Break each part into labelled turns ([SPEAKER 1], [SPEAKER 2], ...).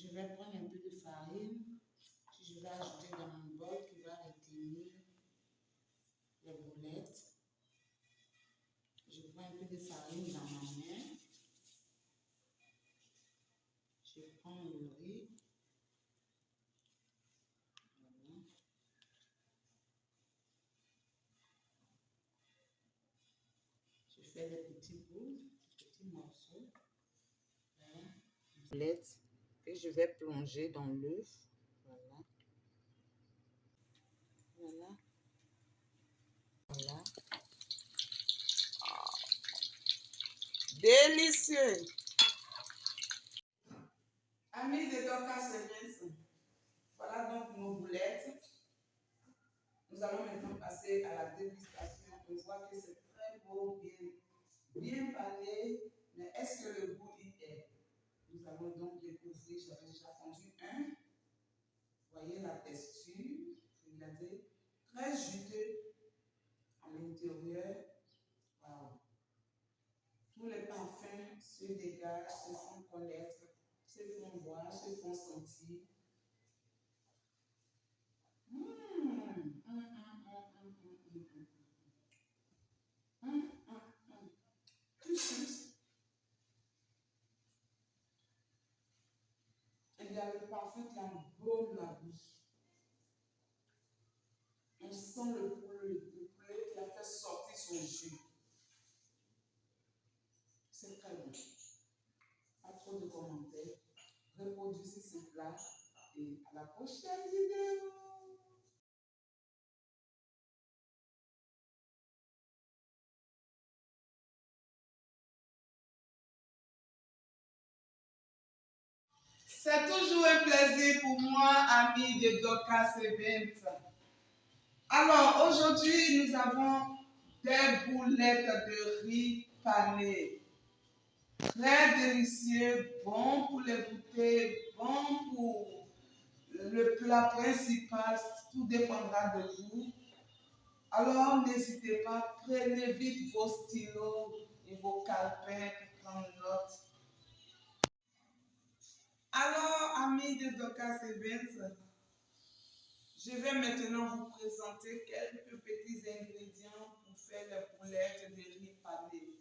[SPEAKER 1] Je vais prendre un peu de farine que je vais ajouter dans mon bol qui va retenir les boulettes. Je prends un peu de farine dans ma main. Je prends le riz. Voilà. Je fais des petits bouts, des petits morceaux. Voilà. Boulettes que je vais plonger dans l'œuf. Voilà. Voilà. Voilà. Délicieux! Amis de Dorcas Events, voilà donc nos boulettes. Nous allons maintenant passer à la dégustation. On voit que c'est très beau, bien pané, mais est-ce que le goût y est? Nous allons donc découvrir. J'avais déjà fondu un. Voyez la texture, regardez, très juteux à l'intérieur. Wow. Tous les parfums se dégagent, se font connaître, se font voir, se font sentir. Tout de suite, il y a le parfum qui embaume la bouche. On sent le poulet qui a fait sortir son jus. C'est très bon. Pas trop de commentaires. Reproduisez ce plat et à la prochaine vidéo. C'est toujours un plaisir pour moi, amis de Dorcas Events. Alors, aujourd'hui, nous avons des boulettes de riz pané. Très délicieux, bon pour les goûter, bon pour le plat principal, tout dépendra de vous. Alors, n'hésitez pas, prenez vite vos stylos et vos calepins pour prendre note. Alors, amis de Dorcas Events, je vais maintenant vous présenter quelques petits ingrédients pour faire les boulettes de riz pané.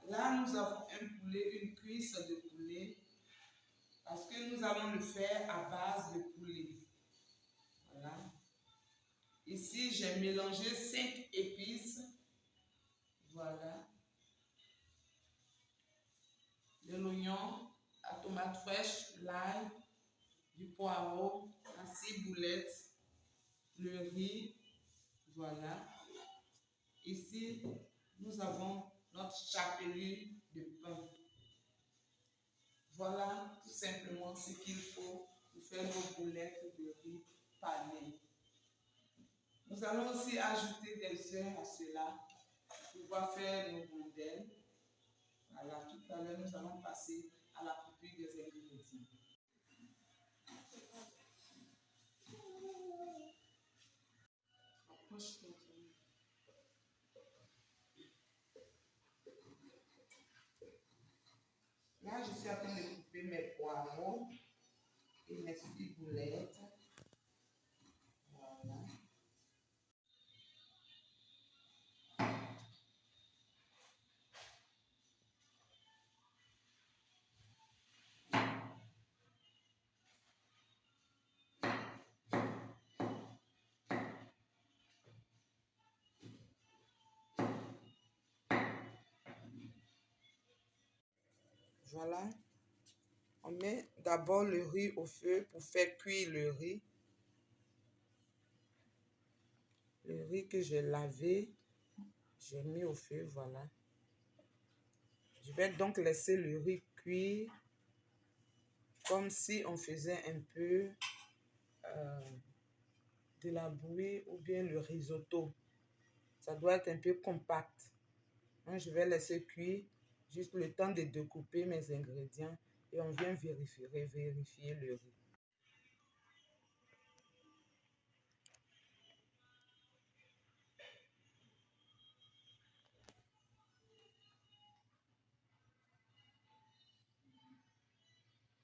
[SPEAKER 1] Là, nous avons un poulet, une cuisse de poulet, parce que nous allons le faire à base de poulet. Voilà. Ici, j'ai mélangé 5 épices. Voilà. De l'oignon, la tomate fraîche, l'ail, du poireau, la ciboulette, le riz. Voilà. Ici, nous avons notre chapelure de pain. Voilà tout simplement ce qu'il faut pour faire nos boulettes de riz pané. Nous allons aussi ajouter des œufs à cela pour pouvoir faire nos rondelles. Voilà, tout à l'heure, nous allons passer à la coupure des ingrédients. Là, je suis en train de couper mes poireaux et mes ciboulettes. Voilà. Voilà. On met d'abord le riz au feu pour faire cuire le riz. Le riz que j'ai lavé, j'ai mis au feu, voilà. Je vais donc laisser le riz cuire comme si on faisait un peu de la bouillie ou bien le risotto. Ça doit être un peu compact. Donc, je vais laisser cuire juste le temps de découper mes ingrédients et on vient vérifier le riz.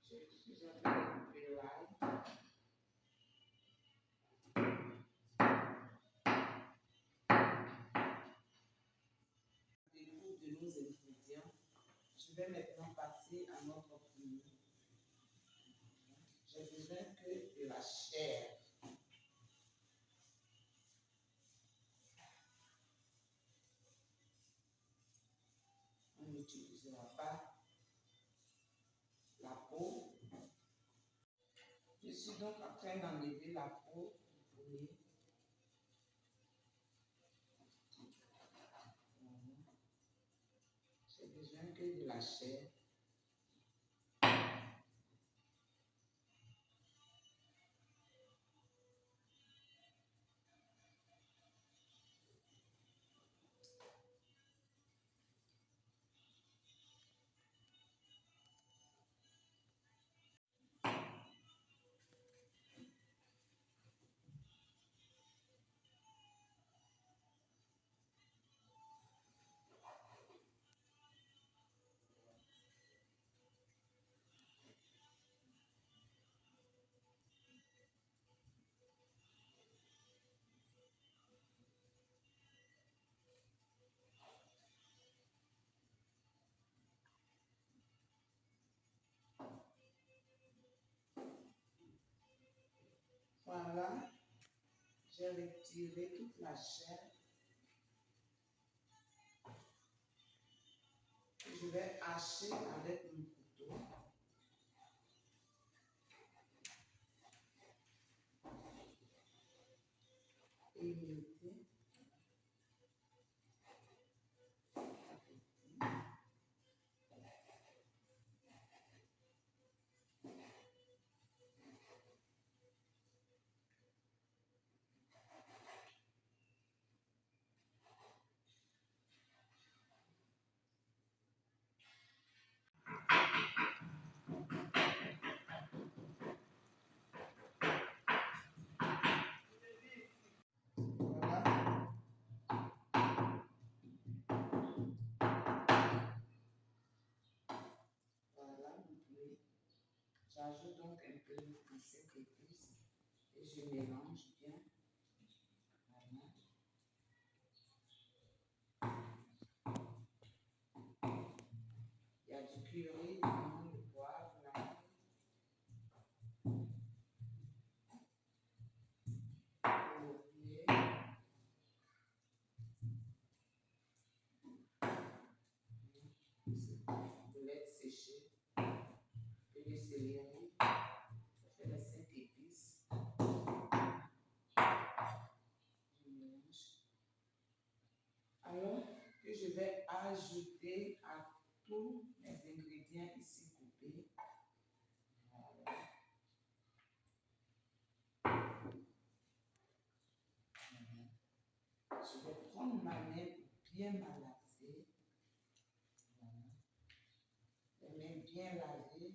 [SPEAKER 1] Je suis en train de couper l'ail. Découvre de nos ingrédients. Je vais maintenant passer à notre premier. J'ai besoin que de la chair. On n'utilisera pas la peau. Je suis donc en train d'enlever la peau du poulet. J'ai besoin que de la chair. Voilà, j'ai retiré toute la chair. Je vais hacher avec mon couteau. Et émietter. Voilà. Voilà mon poulet. J'ajoute donc un peu de cette épice et je mélange bien. Voilà. Il y a du curry, du de poivre, laurier, boulette séchée, et du céleri. Je fais les 5 épices. Je mélange. Alors que je vais ajouter à tous les ingrédients ici coupés. Voilà. Je vais prendre ma main pour bien malaxer. Voilà. Les mains bien lavées.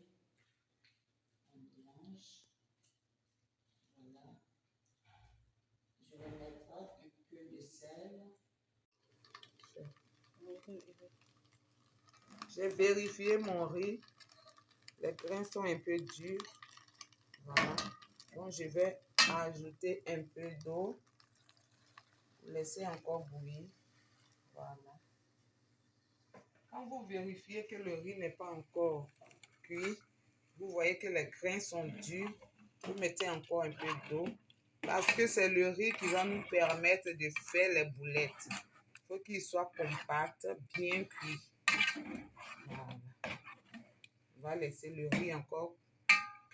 [SPEAKER 1] On mélange. Voilà. Je vais mettre un peu de sel. J'ai vérifié mon riz. Les grains sont un peu durs. Voilà. Donc je vais ajouter un peu d'eau. Laisser encore bouillir. Voilà. Quand vous vérifiez que le riz n'est pas encore cuit, vous voyez que les grains sont durs, vous mettez encore un peu d'eau. Parce que c'est le riz qui va nous permettre de faire les boulettes. Il faut qu'il soit compact, bien cuit. Voilà. On va laisser le riz encore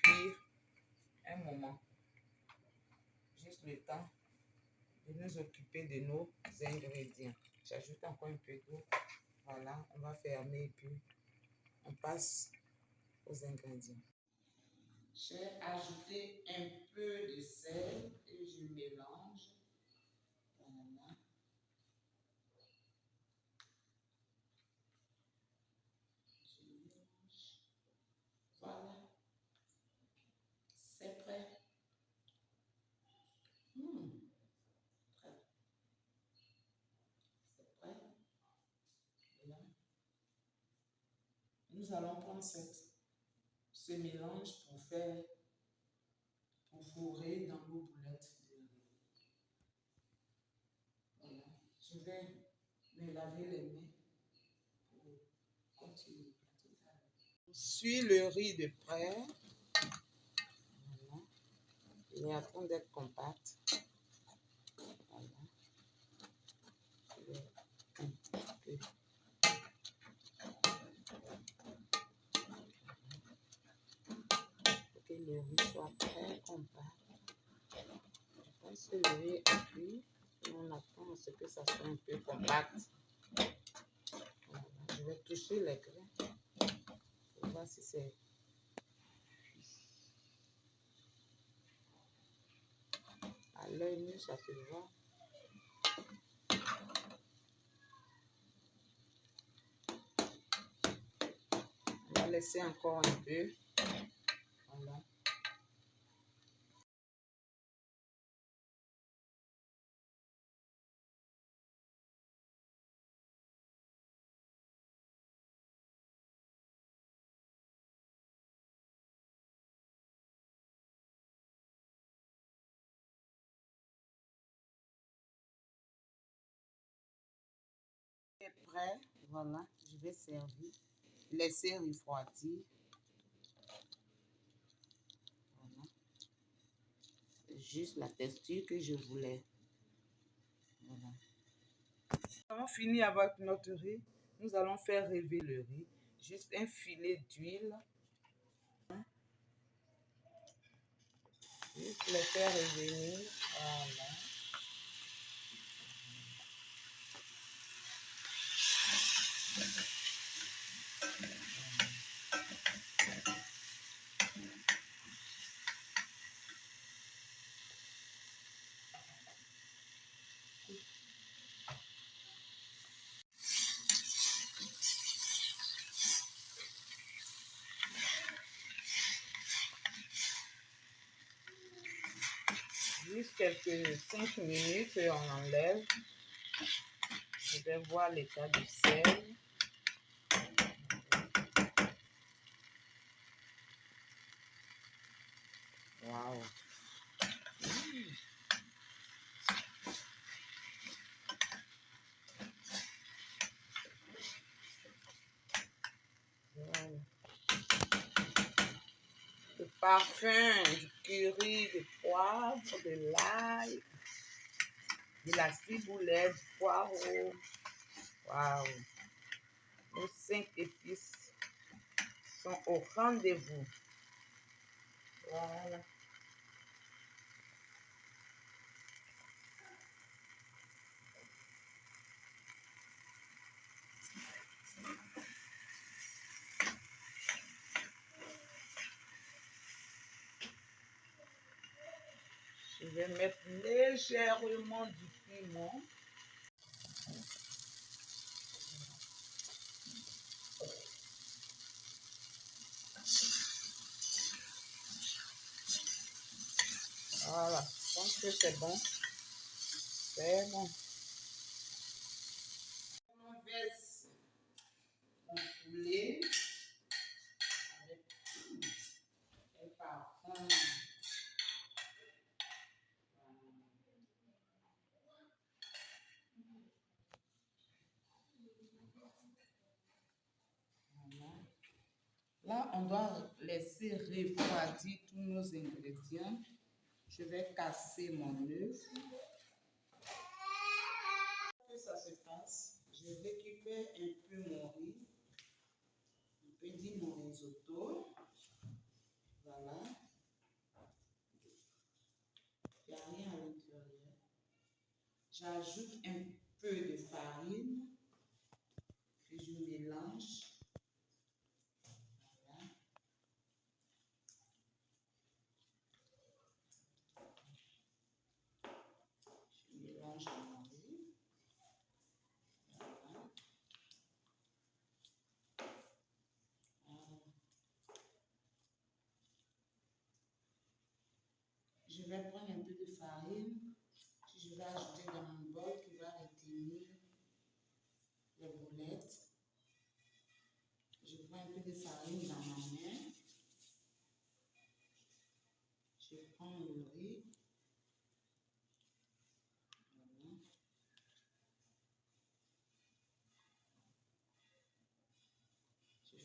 [SPEAKER 1] cuire un moment. Juste le temps de nous occuper de nos ingrédients. J'ajoute encore un peu d'eau. Voilà, on va fermer et puis on passe aux ingrédients. J'ai ajouté un peu de sel et je mélange. Voilà. Je mélange. Voilà. C'est prêt. C'est prêt. Voilà. Nous allons prendre cette ce mélange pour fourrer dans nos boulettes de riz. Voilà. Je vais me laver les mains pour continuer. Suis le riz de près. Voilà. Il est en train d'être compact. Voilà. Je vais un petit peu. Que le riz soit très compact. Je pense que le riz est cuit. On attend à ce que ça soit un peu compact. Voilà. Je vais toucher les grains pour voir si c'est cuit. À l'œil nu, ça se voit. On va laisser encore un peu. Voilà. C'est prêt. Voilà. Je vais servir. Laisser refroidir. Voilà. Juste la texture que je voulais. Voilà. Nous avons fini avec notre riz. Nous allons faire rêver le riz. Juste un filet d'huile. Juste le faire revenir. Voilà. Juste quelques 5 minutes et on enlève. Je vais voir l'état du sel. Wow. Voilà. Le parfum du curry, du poivre, de l'ail, de la ciboulette, du poireau. Waouh! Nos 5 épices sont au rendez-vous. Voilà. Je vais mettre légèrement du piment. Voilà, je pense que c'est bon. C'est bon. On verse mon poulet avec un parfum. Voilà. Là, on doit laisser refroidir tous nos ingrédients. Je vais casser mon œuf. Que ça se passe, je récupère un peu mon riz. On peut dire mon risotto. Voilà. Il n'y a rien à l'intérieur. J'ajoute un peu de farine que je mélange. Voilà. Je mélange mon riz. Voilà. Voilà. Je vais prendre un peu de farine que je vais ajouter dans mon bol qui va retenir les boulettes. Je prends un peu de farine dans ma main.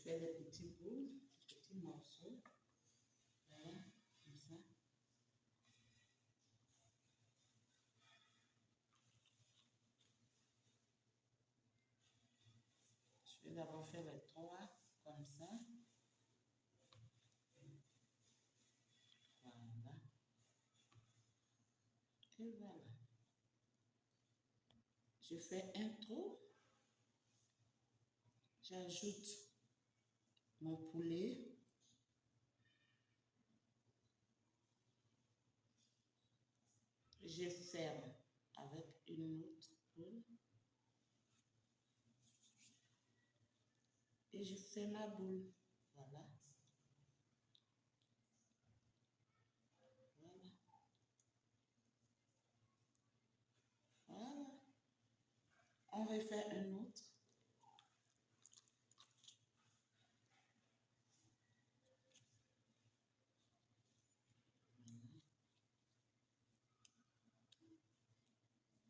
[SPEAKER 1] fais les petits bouts, les petits morceaux. Voilà, comme ça. Je vais d'abord faire les trois comme ça. Voilà. Et voilà. Je fais un trou. J'ajoute mon poulet. Je ferme avec une autre boule. Et je fais ma boule. Voilà. Voilà. Voilà. On refait un autre.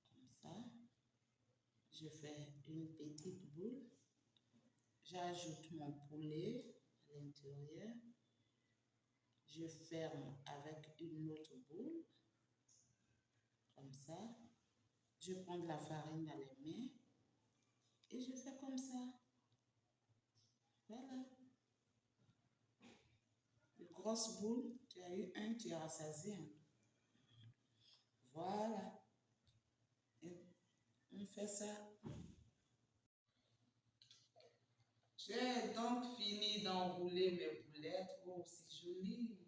[SPEAKER 1] Comme ça. Je fais une petite boule. J'ajoute mon poulet à l'intérieur. Je ferme avec une autre boule. Comme ça. Je prends de la farine dans les mains. Et je fais comme ça. Voilà. De grosses boules. Tu as eu un, tu as rassasié un. Voilà. Et on fait ça. J'ai donc fini d'enrouler mes boulettes. Oh, c'est joli.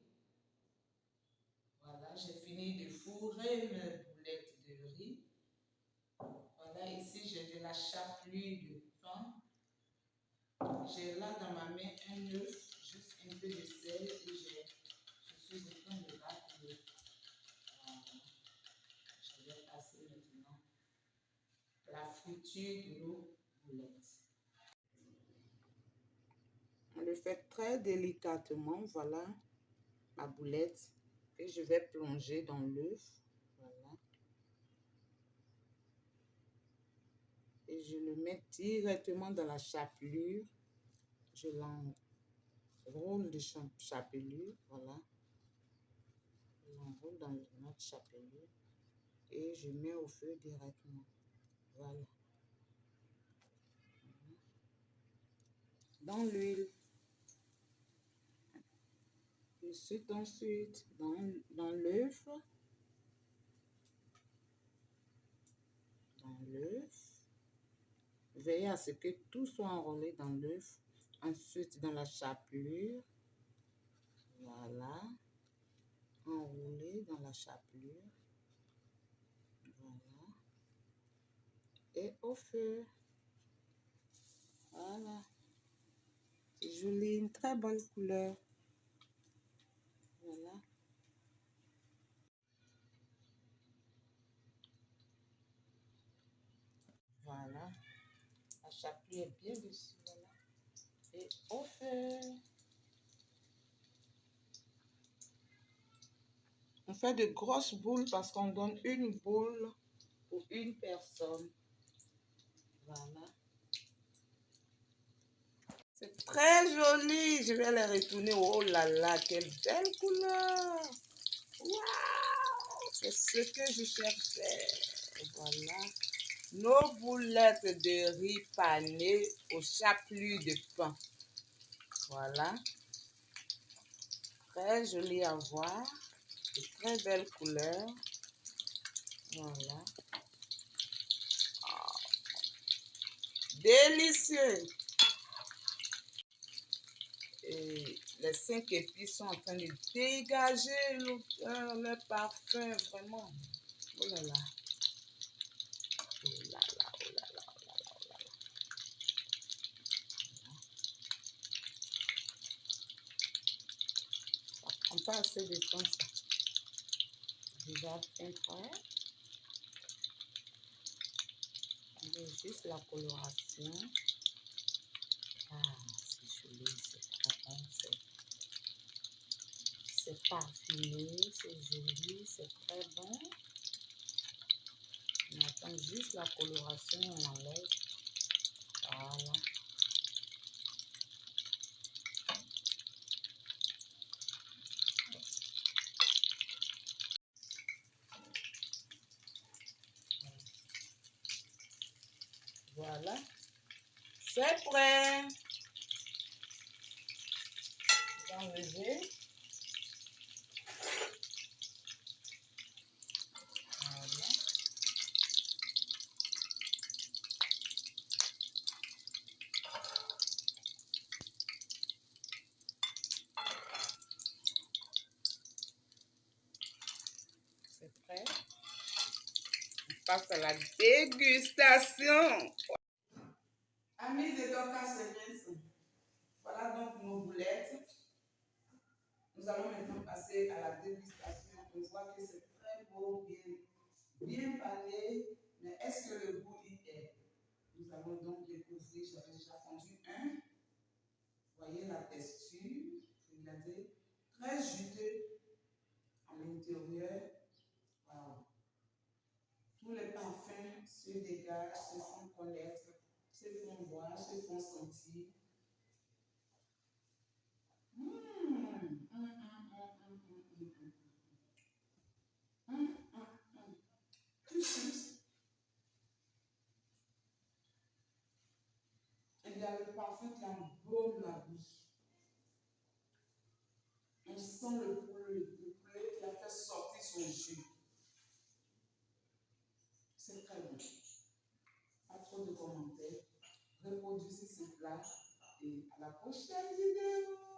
[SPEAKER 1] Voilà, j'ai fini de fourrer mes boulettes de riz. Voilà, ici j'ai de la chapelure de pain. J'ai là dans ma main un œuf, juste un peu de sel et je suis en train de battre l'œuf. Voilà. Je vais passer maintenant la friture de nos boulettes. On le fait très délicatement, voilà ma boulette. Et je vais plonger dans l'œuf. Voilà. Et je le mets directement dans la chapelure. Je l'enroule de chapelure. Voilà. Je l'enroule dans notre chapelure. Et je mets au feu directement. Voilà. Dans l'huile. Ensuite, dans l'œuf. Dans l'œuf. Veillez à ce que tout soit enrôlé dans l'œuf. Ensuite, dans la chapelure. Voilà. Enroulé dans la chapelure. Voilà. Et au feu. Voilà. C'est joli, une très bonne couleur. Voilà. Voilà. La chapelure est bien dessus. Voilà. Et au feu. On fait de grosses boules parce qu'on donne une boule pour une personne. Voilà. C'est très joli. Je vais les retourner. Oh là là, quelle belle couleur. Waouh! C'est ce que je cherchais. Voilà. Nos boulettes de riz pané au chapelure de pain. Voilà. Très joli à voir. De très belles couleurs. Voilà. Oh. Délicieux. Et les 5 épices sont en train de dégager l'odeur, le parfum, vraiment. Oh là là. Oh là là, oh là là, oh là là, oh là là. Ça prend pas assez de temps, ça. Déjà bien prêt. On veut juste la coloration. Ah, c'est joli, c'est très bon, c'est parfumé, c'est joli, c'est très bon. On attend juste la coloration, on enlève. Voilà. Voilà. C'est prêt. On va enlever. Voilà. C'est prêt. On passe à la dégustation. Amis de Dorcas Events, voilà donc nos boulettes. Nous allons maintenant passer à la dégustation. On voit que c'est très beau, bien pané, mais est-ce que le goût y est? Nous allons donc découvrir. J'avais déjà fondu un. Voyez la texture. Regardez. Très juteux à l'intérieur. Wow. Tous les parfums se dégagent, se font connaître, se font voir, se font sentir. Tout de suite, il y a le parfum qui embaume la bouche. On sent le poulet qui a fait sortir son jus. C'est très bon. Pas trop de commentaires. Reproduisez ce plat et à la prochaine vidéo.